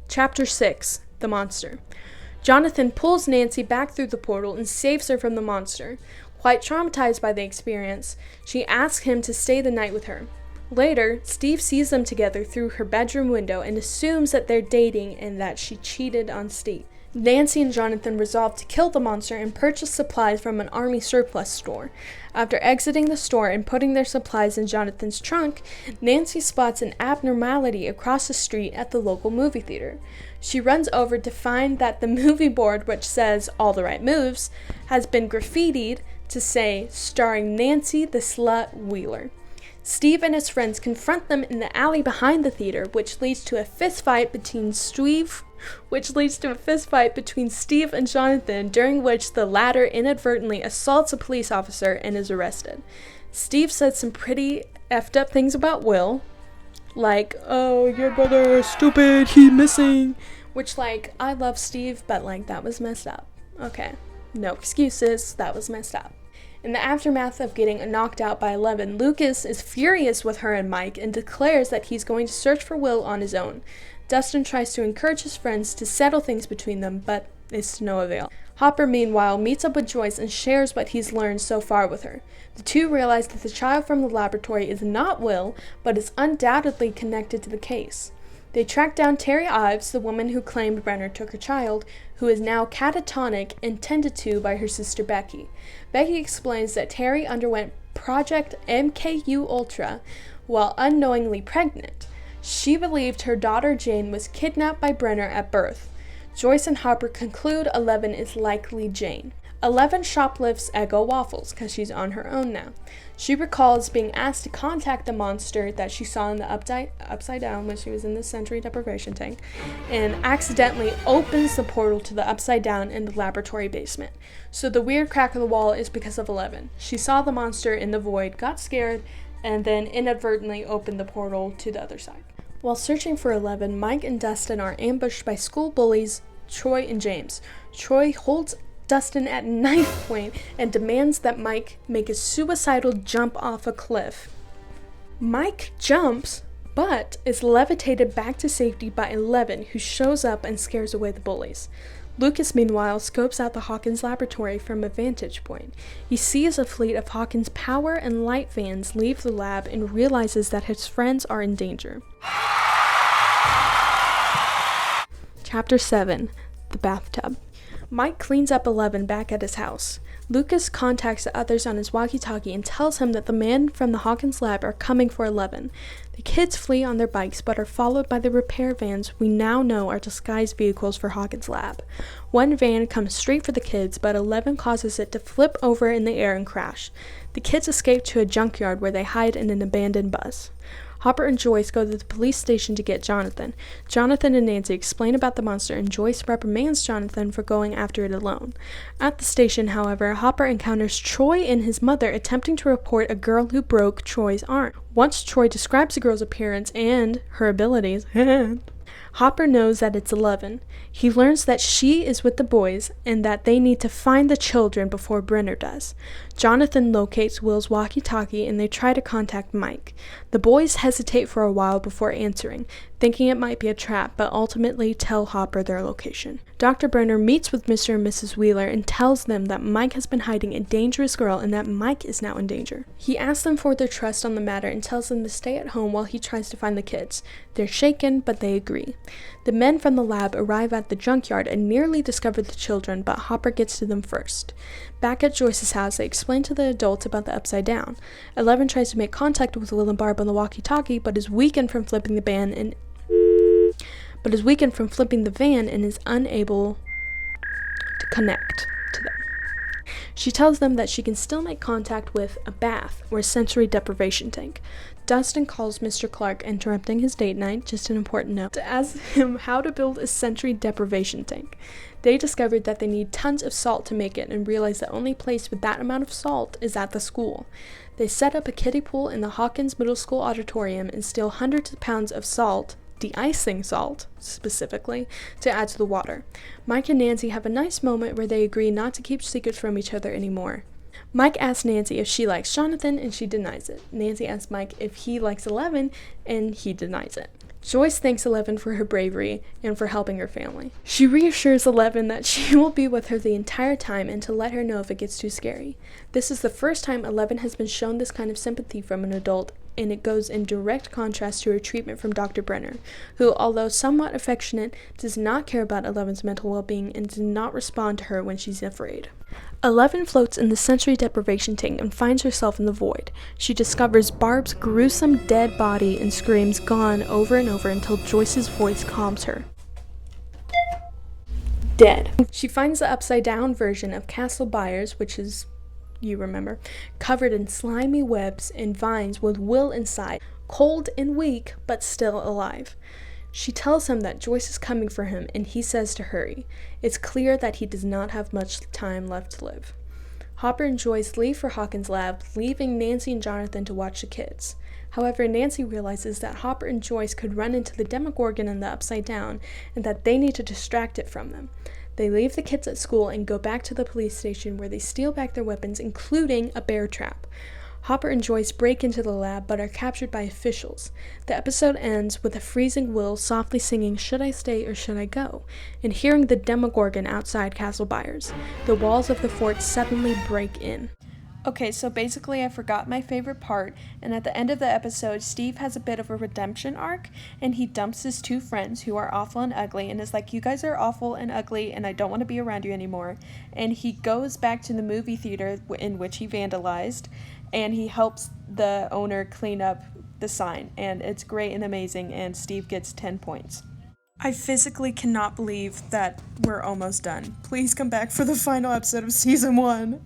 Chapter 6. The Monster. Jonathan pulls Nancy back through the portal and saves her from the monster. Quite traumatized by the experience, she asks him to stay the night with her. Later, Steve sees them together through her bedroom window and assumes that they're dating and that she cheated on Steve. Nancy and Jonathan resolve to kill the monster and purchase supplies from an army surplus store. After exiting the store and putting their supplies in Jonathan's trunk, Nancy spots an abnormality across the street at the local movie theater. She runs over to find that the movie board, which says "All the Right Moves," has been graffitied to say "Starring Nancy the Slut Wheeler." Steve and his friends confront them in the alley behind the theater, which leads to a fist fight between Steve and Jonathan, during which the latter inadvertently assaults a police officer and is arrested. Steve said some pretty effed up things about Will, like, "Oh, your brother is stupid, he's missing," which, like, I love Steve, but, like, that was messed up. Okay, no excuses, that was messed up. In the aftermath of getting knocked out by 11, Lucas is furious with her and Mike and declares that he's going to search for Will on his own. Dustin tries to encourage his friends to settle things between them, but it's to no avail. Hopper, meanwhile, meets up with Joyce and shares what he's learned so far with her. The two realize that the child from the laboratory is not Will, but is undoubtedly connected to the case. They track down Terry Ives, the woman who claimed Brenner took her child, who is now catatonic and tended to by her sister Becky. Becky explains that Terry underwent Project MKU Ultra while unknowingly pregnant. She believed her daughter Jane was kidnapped by Brenner at birth. Joyce and Hopper conclude 11 is likely Jane. 11 shoplifts Eggo waffles because she's on her own now. She recalls being asked to contact the monster that she saw in the upside down when she was in the sensory deprivation tank, and accidentally opens the portal to the upside down in the laboratory basement. So the weird crack of the wall is because of 11. She saw the monster in the void, got scared, and then inadvertently opened the portal to the other side. While searching for 11, Mike and Dustin are ambushed by school bullies Troy and James. Troy holds Dustin at knife point and demands that Mike make a suicidal jump off a cliff. Mike jumps, but is levitated back to safety by 11, who shows up and scares away the bullies. Lucas, meanwhile, scopes out the Hawkins laboratory from a vantage point. He sees a fleet of Hawkins power and light vans leave the lab and realizes that his friends are in danger. Chapter 7. The Bathtub. Mike cleans up 11 back at his house. Lucas contacts the others on his walkie-talkie and tells him that the men from the Hawkins lab are coming for 11. The kids flee on their bikes but are followed by the repair vans we now know are disguised vehicles for Hawkins lab. One van comes straight for the kids, but 11 causes it to flip over in the air and crash. The kids escape to a junkyard where they hide in an abandoned bus. Hopper and Joyce go to the police station to get Jonathan. Jonathan and Nancy explain about the monster, and Joyce reprimands Jonathan for going after it alone. At the station, however, Hopper encounters Troy and his mother attempting to report a girl who broke Troy's arm. Once Troy describes the girl's appearance and her abilities, Hopper knows that it's 11. He learns that she is with the boys and that they need to find the children before Brenner does. Jonathan locates Will's walkie-talkie and they try to contact Mike. The boys hesitate for a while before answering, thinking it might be a trap, but ultimately tell Hopper their location. Dr. Brenner meets with Mr. and Mrs. Wheeler and tells them that Mike has been hiding a dangerous girl and that Mike is now in danger. He asks them for their trust on the matter and tells them to stay at home while he tries to find the kids. They're shaken, but they agree. The men from the lab arrive at the junkyard and nearly discover the children, but Hopper gets to them first. Back at Joyce's house, they explain to the adults about the Upside Down. 11 tries to make contact with Will and Barb on the walkie-talkie, but is weakened from flipping the van and is unable to connect to them. She tells them that she can still make contact with a bath or a sensory deprivation tank. Dustin calls Mr. Clark, interrupting his date night, just an important note, to ask him how to build a sensory deprivation tank. They discovered that they need tons of salt to make it and realize the only place with that amount of salt is at the school. They set up a kiddie pool in the Hawkins Middle School auditorium and steal hundreds of pounds of salt, de-icing salt, specifically, to add to the water. Mike and Nancy have a nice moment where they agree not to keep secrets from each other anymore. Mike asks Nancy if she likes Jonathan, and she denies it. Nancy asks Mike if he likes Eleven, and he denies it. Joyce thanks Eleven for her bravery and for helping her family. She reassures Eleven that she will be with her the entire time and to let her know if it gets too scary. This is the first time Eleven has been shown this kind of sympathy from an adult, and it goes in direct contrast to her treatment from Dr. Brenner, who, although somewhat affectionate, does not care about Eleven's mental well-being and does not respond to her when she's afraid. Eleven floats in the sensory deprivation tank and finds herself in the void. She discovers Barb's gruesome dead body and screams "gone" over and over until Joyce's voice calms her. Dead. She finds the upside-down version of Castle Byers, which is, you remember, covered in slimy webs and vines with Will inside, cold and weak, but still alive. She tells him that Joyce is coming for him, and he says to hurry. It's clear that he does not have much time left to live. Hopper and Joyce leave for Hawkins' lab, leaving Nancy and Jonathan to watch the kids. However, Nancy realizes that Hopper and Joyce could run into the Demogorgon in the Upside Down, and that they need to distract it from them. They leave the kids at school and go back to the police station, where they steal back their weapons, including a bear trap. Hopper and Joyce break into the lab but are captured by officials. The episode ends with a freezing Will softly singing "Should I Stay or Should I Go?" and hearing the Demogorgon outside Castle Byers. The walls of the fort suddenly break in. Okay, so basically I forgot my favorite part, and at the end of the episode, Steve has a bit of a redemption arc, and he dumps his two friends who are awful and ugly, and is like, you guys are awful and ugly, and I don't want to be around you anymore. And he goes back to the movie theater in which he vandalized, and he helps the owner clean up the sign, and it's great and amazing, and Steve gets 10 points. I physically cannot believe that we're almost done. Please come back for the final episode of season 1.